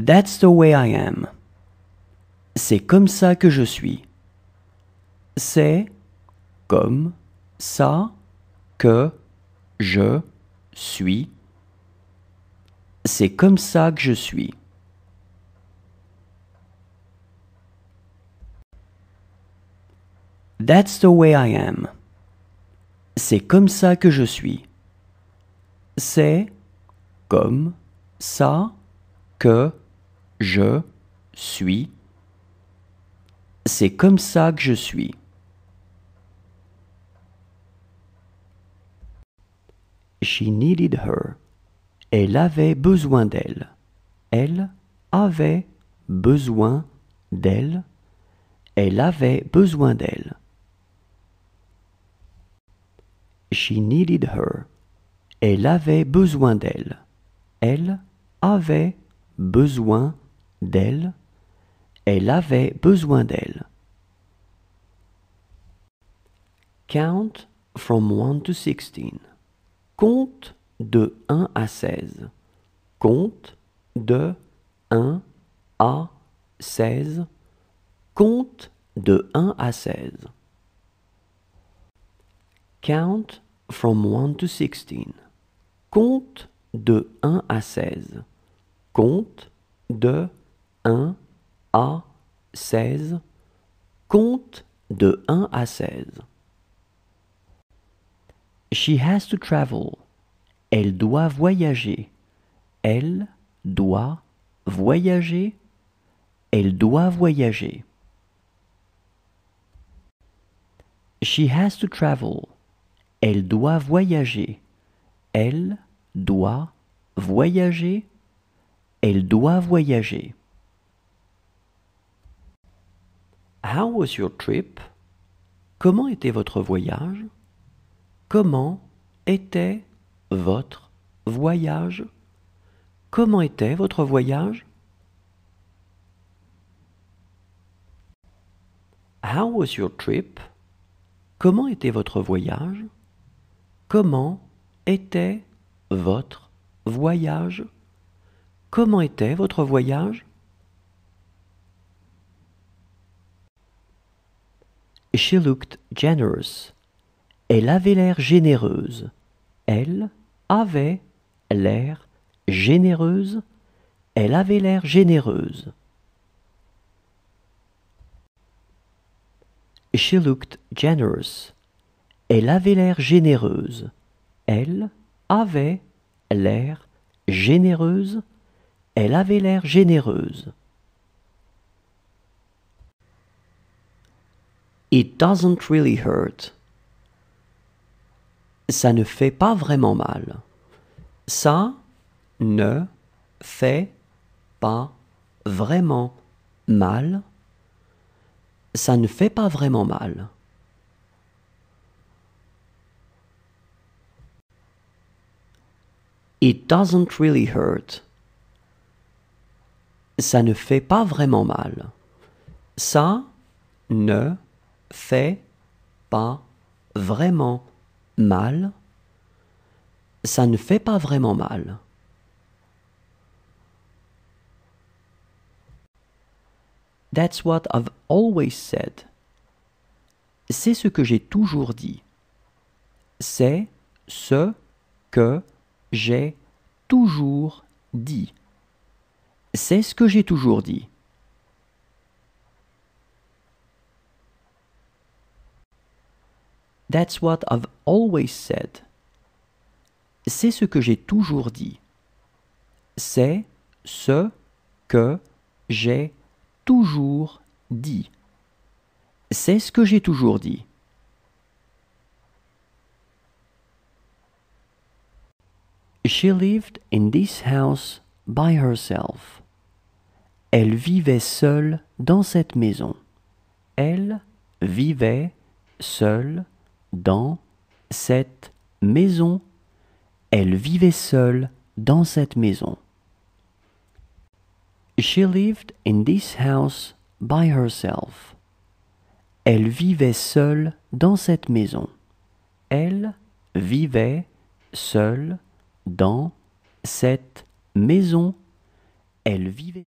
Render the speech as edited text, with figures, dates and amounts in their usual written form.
That's the way I am. C'est comme ça que je suis. C'est comme ça que je suis. C'est comme ça que je suis. That's the way I am. C'est comme ça que je suis. C'est comme ça que je suis. C'est comme ça que je suis. She needed her. Elle avait besoin d'elle. Elle avait besoin d'elle. Elle avait besoin d'elle. She needed her. Elle avait besoin d'elle. Elle avait besoin d'elle. Elle avait besoin d'elle. Count from 1 to 16. Compte de 1 à 16. Compte de 1 à 16. Compte de 1 à 16. Count from 1 to 16. Compte de 1 à 16. Compte de 1 à 16. Compte de 1 à 16. She has to travel. Elle doit voyager. Elle doit voyager. Elle doit voyager. She has to travel. Elle doit voyager. Elle doit voyager. Elle doit voyager. How was your trip? Comment était votre voyage? Comment était votre voyage? Comment était votre voyage? How was your trip? Comment était votre voyage? Comment était votre voyage? Comment était votre voyage? She looked generous. Elle avait l'air généreuse. Elle avait l'air généreuse. Elle avait l'air généreuse. She looked generous. Elle avait l'air généreuse. Elle avait l'air généreuse. Elle avait l'air généreuse. It doesn't really hurt. Ça ne fait pas vraiment mal. Ça ne fait pas vraiment mal. Ça ne fait pas vraiment mal. It doesn't really hurt. Ça ne fait pas vraiment mal. Ça ne fait pas vraiment mal. Ça ne fait pas vraiment mal. That's what I've always said. C'est ce que j'ai toujours dit. C'est ce que j'ai toujours dit. C'est ce que j'ai toujours dit. That's what I've always said. C'est ce que j'ai toujours dit. C'est ce que j'ai toujours dit. C'est ce que j'ai toujours dit. She lived in this house by herself. Elle vivait seule dans cette maison. Elle vivait seule dans cette maison. Elle vivait seule dans cette maison. She lived in this house by herself. Elle vivait seule dans cette maison. Elle vivait seule dans cette maison. Elle vivait